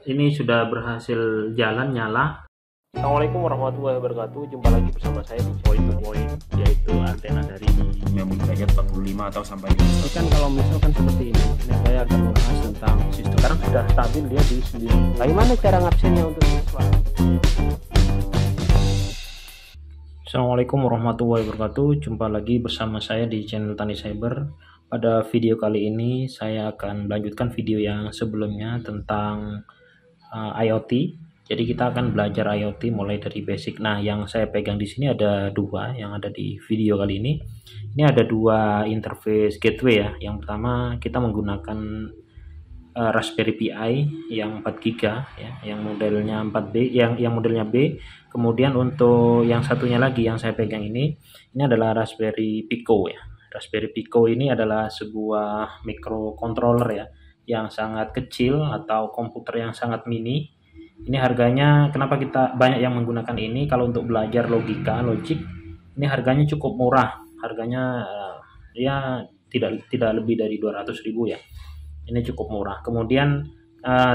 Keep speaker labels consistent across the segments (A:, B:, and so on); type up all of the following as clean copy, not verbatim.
A: ini sudah berhasil jalan nyala.
B: Assalamualaikum warahmatullahi wabarakatuh. Jumpa lagi bersama saya di Point to Point, yaitu antena dari 90 derajat 45 atau sampai 50.
C: Ini kan kalau misalkan seperti ini saya akan membahas tentang sistem.
B: Sekarang sudah stabil dia di 9. Bagaimana cara ngabsennya untuk siswa?
A: Assalamualaikum warahmatullahi wabarakatuh. Jumpa lagi bersama saya di channel Tani Cyber. Pada video kali ini saya akan melanjutkan video yang sebelumnya tentang IoT. Jadi kita akan belajar IoT mulai dari basic. Nah, yang saya pegang di sini ada dua yang ada di video kali ini. Ini ada dua interface gateway ya. Yang pertama kita menggunakan Raspberry Pi yang 4 GB ya, yang modelnya 4B, yang modelnya B. Kemudian untuk yang satunya lagi yang saya pegang ini adalah Raspberry Pico ya. Raspberry Pico ini adalah sebuah microcontroller ya, yang sangat kecil atau komputer yang sangat mini. Ini harganya, kenapa kita banyak yang menggunakan ini? Kalau untuk belajar logik, ini harganya cukup murah. Harganya ya tidak lebih dari 200.000 ya. Ini cukup murah. Kemudian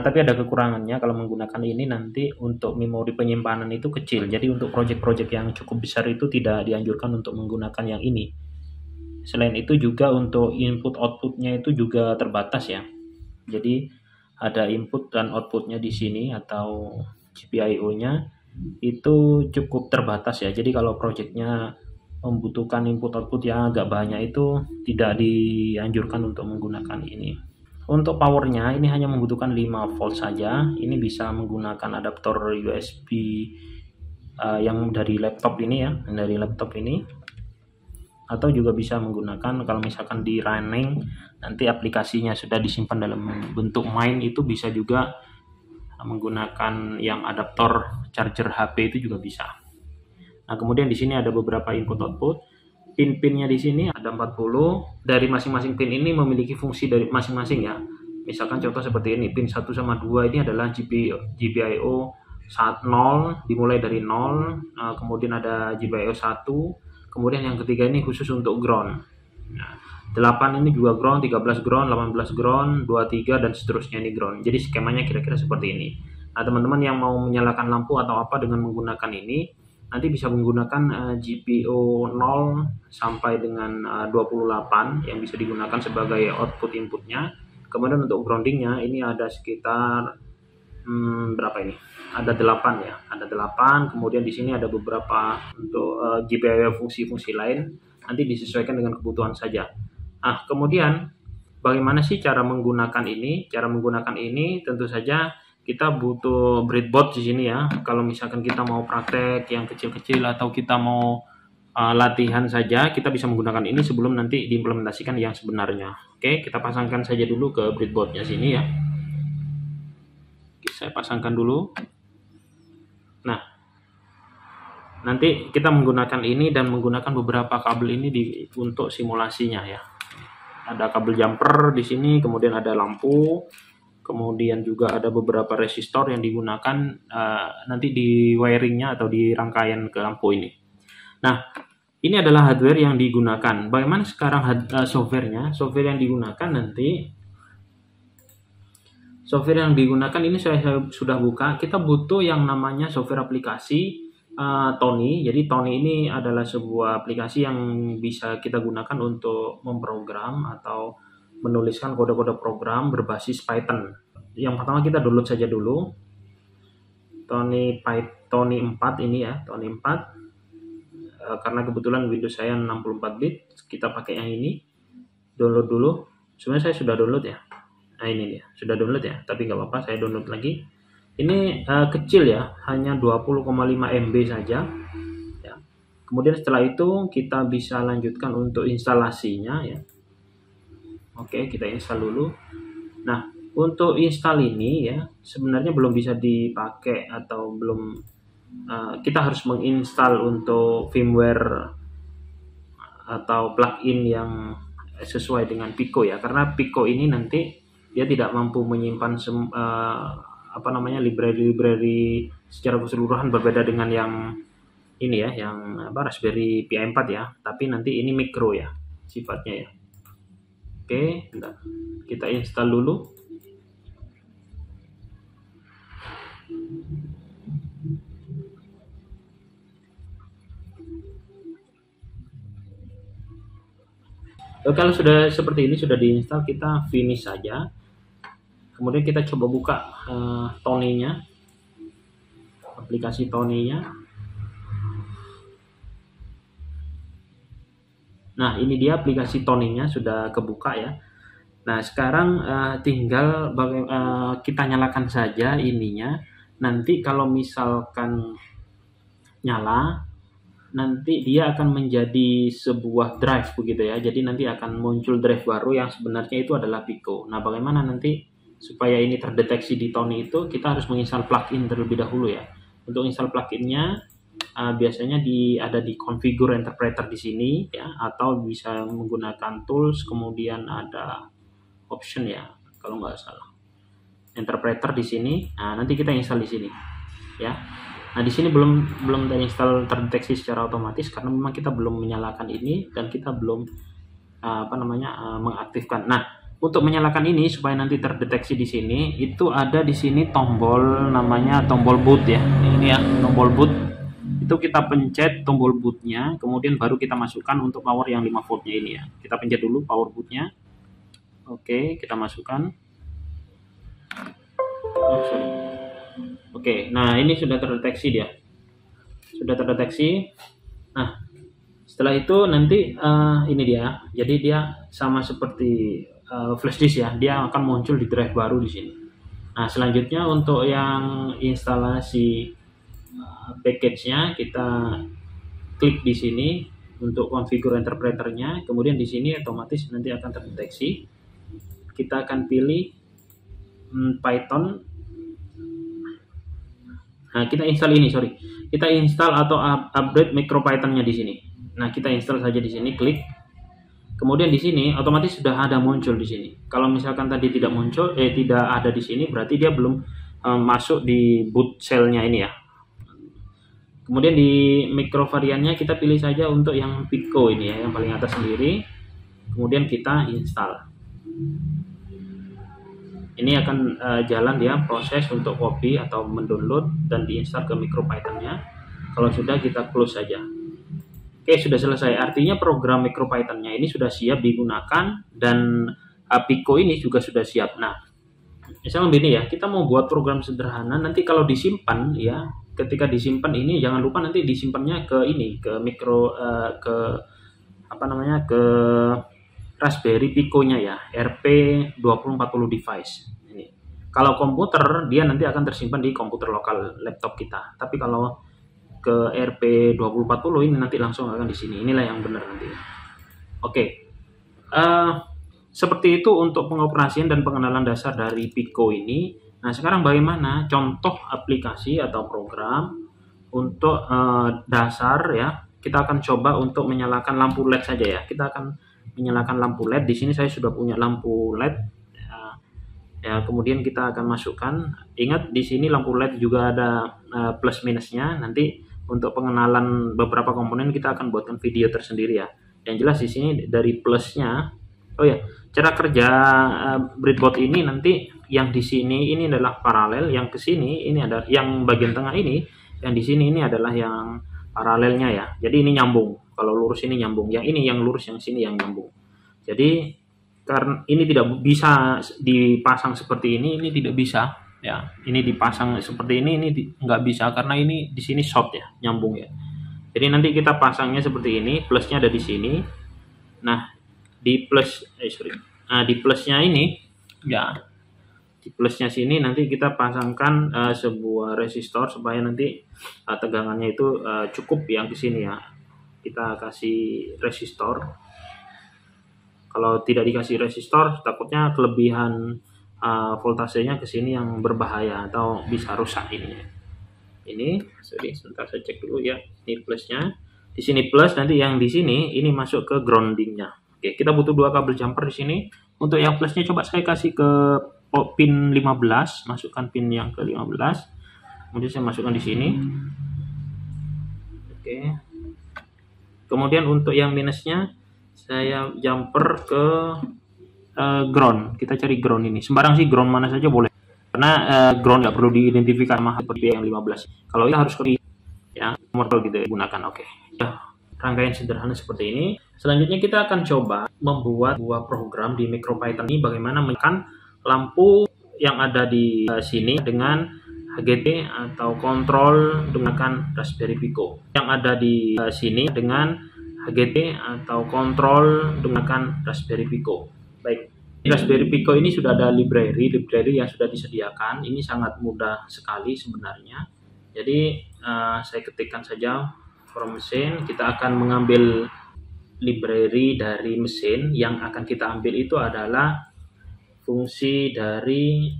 A: tapi ada kekurangannya kalau menggunakan ini, nanti untuk memori penyimpanan itu kecil. Jadi untuk project-project yang cukup besar itu tidak dianjurkan untuk menggunakan yang ini. Selain itu juga untuk input outputnya itu juga terbatas ya. Jadi ada input dan outputnya di sini atau GPIO-nya itu cukup terbatas ya. Jadi kalau projectnya membutuhkan input output yang agak banyak itu tidak dianjurkan untuk menggunakan ini. Untuk powernya ini hanya membutuhkan 5 volt saja. Ini bisa menggunakan adaptor USB yang dari laptop ini ya, atau juga bisa menggunakan kalau misalkan di running nanti aplikasinya sudah disimpan dalam bentuk main, itu bisa juga menggunakan yang adaptor charger HP itu juga bisa. Nah, kemudian di sini ada beberapa input output. Pin-pinnya di sini ada 40. Dari masing-masing pin ini memiliki fungsi dari masing-masing ya. Misalkan contoh seperti ini, pin 1 sama 2 ini adalah GPIO 0, dimulai dari 0, kemudian ada GPIO 1, kemudian yang ketiga ini khusus untuk ground. Nah, 8 ini juga ground, 13 ground, 18 ground, 23 dan seterusnya ini ground. Jadi skemanya kira-kira seperti ini. Nah, teman-teman yang mau menyalakan lampu atau apa dengan menggunakan ini, nanti bisa menggunakan GPIO 0 sampai dengan 28 yang bisa digunakan sebagai output inputnya. Kemudian untuk groundingnya ini ada sekitar berapa ini? Ada 8 ya, ada 8. Kemudian di sini ada beberapa untuk GPIO fungsi-fungsi lain, nanti disesuaikan dengan kebutuhan saja. Nah, kemudian bagaimana sih cara menggunakan ini? Cara menggunakan ini tentu saja kita butuh breadboard di sini ya. Kalau misalkan kita mau praktek yang kecil-kecil atau kita mau latihan saja, kita bisa menggunakan ini sebelum nanti diimplementasikan yang sebenarnya. Oke, kita pasangkan saja dulu ke breadboardnya sini ya. Oke, saya pasangkan dulu. Nah, nanti kita menggunakan ini dan menggunakan beberapa kabel ini untuk simulasinya ya. Ada kabel jumper di sini, kemudian ada lampu, kemudian juga ada beberapa resistor yang digunakan nanti di wiringnya atau di rangkaian ke lampu ini. Nah, ini adalah hardware yang digunakan. Bagaimana sekarang softwarenya? Software yang digunakan nanti, software yang digunakan ini saya sudah buka. Kita butuh yang namanya software aplikasi Tony. Jadi Tony ini adalah sebuah aplikasi yang bisa kita gunakan untuk memprogram atau menuliskan kode-kode program berbasis Python. Yang pertama kita download saja dulu Tony 4 ini ya, Tony 4. Karena kebetulan Windows saya 64 bit, kita pakai yang ini. Download dulu. Sebenarnya saya sudah download ya. Nah, ini dia, sudah download ya, tapi nggak apa-apa, saya download lagi. Ini kecil ya, hanya 20,5 MB saja ya. Kemudian setelah itu kita bisa lanjutkan untuk instalasinya ya. Oke, kita install dulu. Nah, untuk install ini ya, sebenarnya belum bisa dipakai atau belum, kita harus menginstal untuk firmware atau plugin yang sesuai dengan Pico ya, karena Pico ini nanti dia tidak mampu menyimpan library secara keseluruhan, berbeda dengan yang ini ya, yang Raspberry Pi 4 ya, tapi nanti ini micro ya sifatnya ya. Oke, kita install dulu. Kalau sudah seperti ini, sudah diinstal, kita finish saja. Kemudian kita coba buka Tony-nya, aplikasi Tony-nya. Nah, ini dia aplikasi Tony-nya sudah kebuka ya. Nah, sekarang tinggal kita nyalakan saja ininya. Nanti kalau misalkan nyala, nanti dia akan menjadi sebuah drive begitu ya. Jadi nanti akan muncul drive baru yang sebenarnya itu adalah Pico. Nah, bagaimana nanti supaya ini terdeteksi di Tony itu, kita harus menginstal plugin terlebih dahulu ya. Untuk install pluginnya biasanya ada di configure interpreter di sini ya, atau bisa menggunakan tools, kemudian ada option ya kalau nggak salah, interpreter di sini. Nah, nanti kita install di sini ya. Nah, di sini belum terinstall terdeteksi secara otomatis karena memang kita belum menyalakan ini dan kita belum mengaktifkan. Nah, untuk menyalakan ini supaya nanti terdeteksi di sini, itu ada di sini tombol namanya tombol boot ya. Ini ya, tombol boot. Itu kita pencet tombol bootnya, kemudian baru kita masukkan untuk power yang 5 voltnya ini ya. Kita pencet dulu power bootnya. Oke, kita masukkan. Oke, nah ini sudah terdeteksi dia. Sudah terdeteksi. Nah, setelah itu nanti ini dia. Jadi dia sama seperti flash disk ya. Dia akan muncul di drive baru di sini. Nah, selanjutnya untuk yang instalasi package-nya, kita klik di sini untuk configure interpreternya. Kemudian di sini otomatis nanti akan terdeteksi. Kita akan pilih Python. Nah, kita install ini, kita install atau upgrade MicroPython-nya di sini. Nah, kita install saja di sini, klik. Kemudian di sini otomatis sudah ada muncul di sini. Kalau misalkan tadi tidak muncul, tidak ada di sini, berarti dia belum masuk di boot cell-nya ini ya. Kemudian di micro variannya kita pilih saja untuk yang Pico ini ya, yang paling atas sendiri. Kemudian kita install. Ini akan jalan dia proses untuk copy atau mendownload dan diinstal ke MicroPython-nya. Kalau sudah, kita close saja. Oke, sudah selesai. Artinya program MicroPython-nya ini sudah siap digunakan dan Pico ini juga sudah siap. Nah, misalnya begini ya, kita mau buat program sederhana, nanti kalau disimpan ya, ketika disimpan ini jangan lupa nanti disimpannya ke ini, ke ke Raspberry Pico-nya ya, RP2040 device. Ini. Kalau komputer, dia nanti akan tersimpan di komputer lokal laptop kita. Tapi kalau ke RP2040 ini nanti langsung akan di sini. Inilah yang benar nanti. Oke. Seperti itu untuk pengoperasian dan pengenalan dasar dari Pico ini. Nah, sekarang bagaimana contoh aplikasi atau program untuk dasar ya. Kita akan coba untuk menyalakan lampu LED saja ya. Kita akan menyalakan lampu LED. Di sini saya sudah punya lampu LED. Ya, kemudian kita akan masukkan. Ingat di sini lampu LED juga ada plus minusnya. Nanti untuk pengenalan beberapa komponen kita akan buatkan video tersendiri ya. Yang jelas di sini dari plusnya. Oh ya, cara kerja breadboard ini nanti yang di sini ini adalah paralel, yang ke sini ini ada yang bagian tengah ini, yang di sini ini adalah yang paralelnya ya. Jadi ini nyambung. Kalau lurus ini nyambung, yang ini yang lurus, yang sini yang nyambung. Jadi karena ini tidak bisa dipasang seperti ini tidak bisa ya. Ini dipasang seperti ini nggak bisa karena ini di sini short ya, nyambung ya. Jadi nanti kita pasangnya seperti ini, plusnya ada di sini. Nah, di plusnya ini ya, di plusnya sini nanti kita pasangkan sebuah resistor supaya nanti tegangannya itu cukup yang ke sini ya. Kita kasih resistor. Kalau tidak dikasih resistor, takutnya kelebihan voltasenya ke sini yang berbahaya atau bisa rusak ini. Ini, sebentar saya cek dulu ya. Ini plusnya. Di sini plus, nanti yang di sini ini masuk ke groundingnya. Oke, kita butuh 2 kabel jumper di sini. Untuk yang plusnya coba saya kasih ke pin 15, masukkan pin yang ke 15. Kemudian saya masukkan di sini. Oke. Kemudian untuk yang minusnya saya jumper ke ground. Kita cari ground ini. Sembarang sih ground mana saja boleh. karena ground nggak perlu diidentifikasi sama seperti yang 15. Kalau ini harus ya nomor gitu ya, gunakan. Oke. Ya, rangkaian sederhana seperti ini. Selanjutnya kita akan coba membuat sebuah program di MicroPython ini bagaimana menekan lampu yang ada di sini dengan HGT atau kontrol menggunakan Raspberry Pico. Yang ada di sini dengan HGT atau kontrol menggunakan Raspberry Pico. Baik. Raspberry Pico ini sudah ada library yang sudah disediakan. Ini sangat mudah sekali sebenarnya. Jadi saya ketikkan saja from mesin. Kita akan mengambil library dari mesin. Yang akan kita ambil itu adalah fungsi dari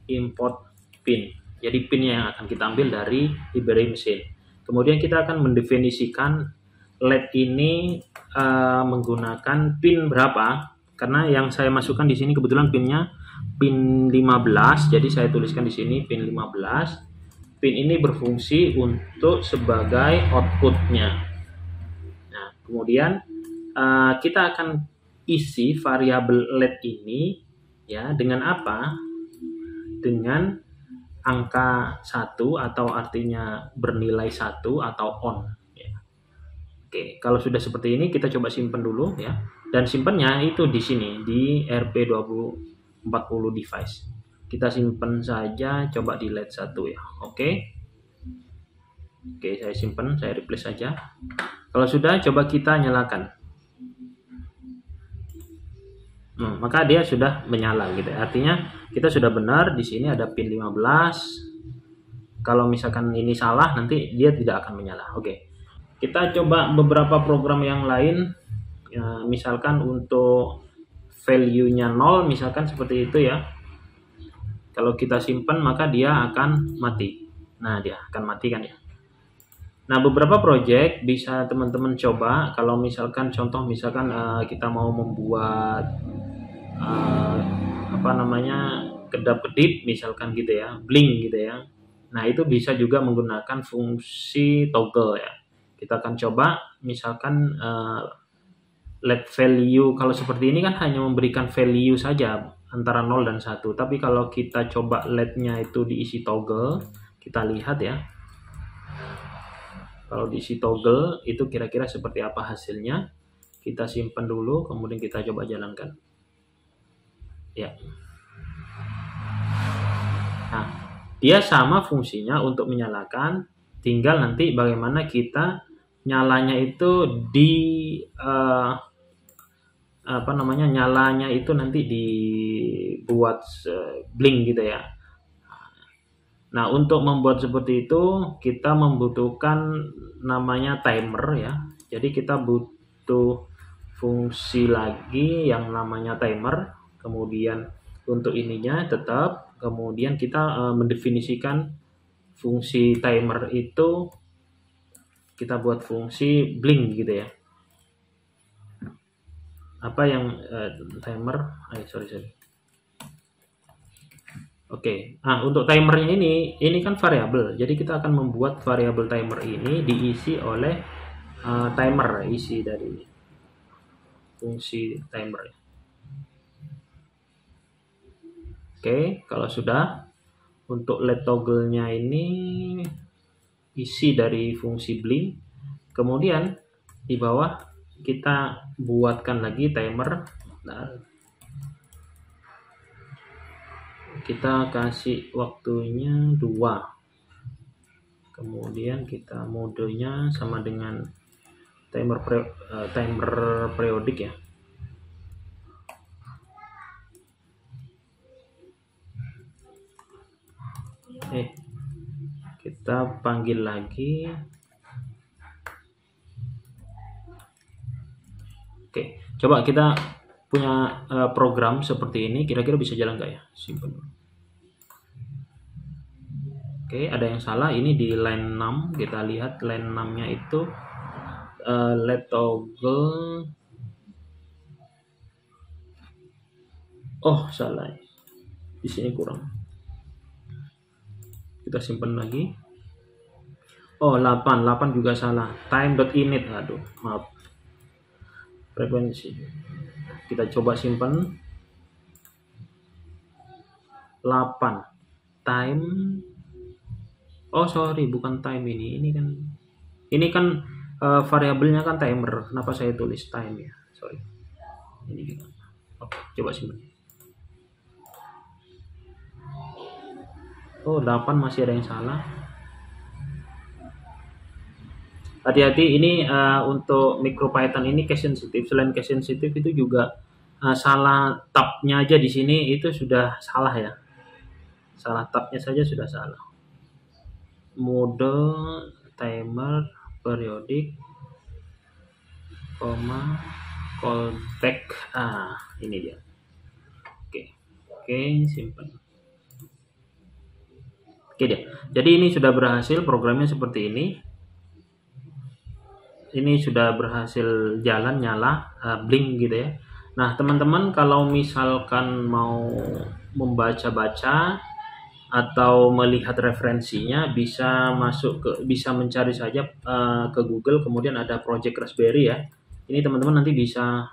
A: import pin. Jadi pinnya yang akan kita ambil dari library mesin. Kemudian kita akan mendefinisikan LED ini menggunakan pin berapa. Karena yang saya masukkan di sini kebetulan pinnya pin 15, jadi saya tuliskan di sini pin 15. Pin ini berfungsi untuk sebagai outputnya. Nah, kemudian kita akan isi variabel LED ini ya dengan apa? Dengan angka 1 atau artinya bernilai 1 atau on. Ya. Oke, kalau sudah seperti ini kita coba simpan dulu ya. Dan simpannya itu di sini di RP2040 device. Kita simpan saja, coba di LED 1 ya. Oke, saya simpan, saya replace saja. Kalau sudah, coba kita nyalakan. Maka dia sudah menyala gitu. Artinya kita sudah benar di sini ada pin 15. Kalau misalkan ini salah, nanti dia tidak akan menyala. Oke. Kita coba beberapa program yang lain. Ya, misalkan untuk value-nya 0 misalkan seperti itu ya. Kalau kita simpan maka dia akan mati. Nah, dia akan mati kan ya. Nah, beberapa project bisa teman-teman coba kalau misalkan contoh misalkan kita mau membuat kedap-kedip misalkan gitu ya, blink gitu ya. Nah, itu bisa juga menggunakan fungsi toggle ya. Kita akan coba misalkan LED value, kalau seperti ini kan hanya memberikan value saja antara 0 dan 1. Tapi kalau kita coba LED-nya itu diisi toggle, kita lihat ya. Kalau diisi toggle itu kira-kira seperti apa hasilnya. Kita simpan dulu, kemudian kita coba jalankan. Ya. Nah, dia sama fungsinya untuk menyalakan, tinggal nanti bagaimana kita nyalanya itu di nyalanya itu nanti dibuat blink gitu ya. Nah, untuk membuat seperti itu kita membutuhkan namanya timer ya. Jadi kita butuh fungsi lagi yang namanya timer. Kemudian untuk ininya tetap, kemudian kita mendefinisikan fungsi timer itu, kita buat fungsi blink gitu ya. Apa yang timer? Sorry. Oke. Nah, untuk timernya ini kan variabel. Jadi kita akan membuat variabel timer ini diisi oleh timer, isi dari fungsi timer. Oke, kalau sudah, untuk LED toggle-nya ini isi dari fungsi blink. Kemudian di bawah kita buatkan lagi timer. Nah, kita kasih waktunya 2. Kemudian kita modenya sama dengan timer periodik ya. Kita panggil lagi. Oke, coba kita punya program seperti ini, kira-kira bisa jalan nggak ya? Simpan dulu. Oke, ada yang salah. Ini di line 6, kita lihat line 6-nya itu LED toggle. Oh, salah. Di sini kurang. Kita simpan lagi. Oh, 8 juga salah. Time.init, aduh, maaf. Frekuensi. Kita coba simpan 8. time. Oh sorry, bukan time ini kan variabelnya kan timer. Kenapa saya tulis time ya? Sorry. Ini gimana? Oke, coba simpan. Oh 8 masih ada yang salah. Hati-hati ini untuk MicroPython ini case sensitif. Selain case sensitif itu juga salah tabnya aja di sini itu sudah salah ya. Salah tabnya saja sudah salah. Mode, timer, periodik, koma, callback. Ini dia. Oke, simpan. Oke deh. Jadi ini sudah berhasil, programnya seperti ini. Ini sudah berhasil jalan, nyala, blink gitu ya. Nah teman-teman kalau misalkan mau membaca-baca atau melihat referensinya bisa bisa mencari saja ke Google, kemudian ada Project Raspberry ya. Ini teman-teman nanti bisa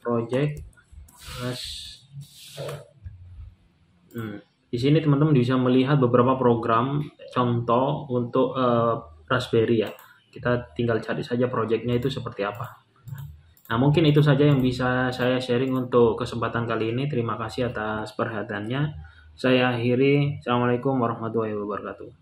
A: Project di sini teman-teman bisa melihat beberapa program contoh untuk Raspberry ya. Kita tinggal cari saja projectnya itu seperti apa. Nah mungkin itu saja yang bisa saya sharing untuk kesempatan kali ini. Terima kasih atas perhatiannya. Saya akhiri. Assalamualaikum warahmatullahi wabarakatuh.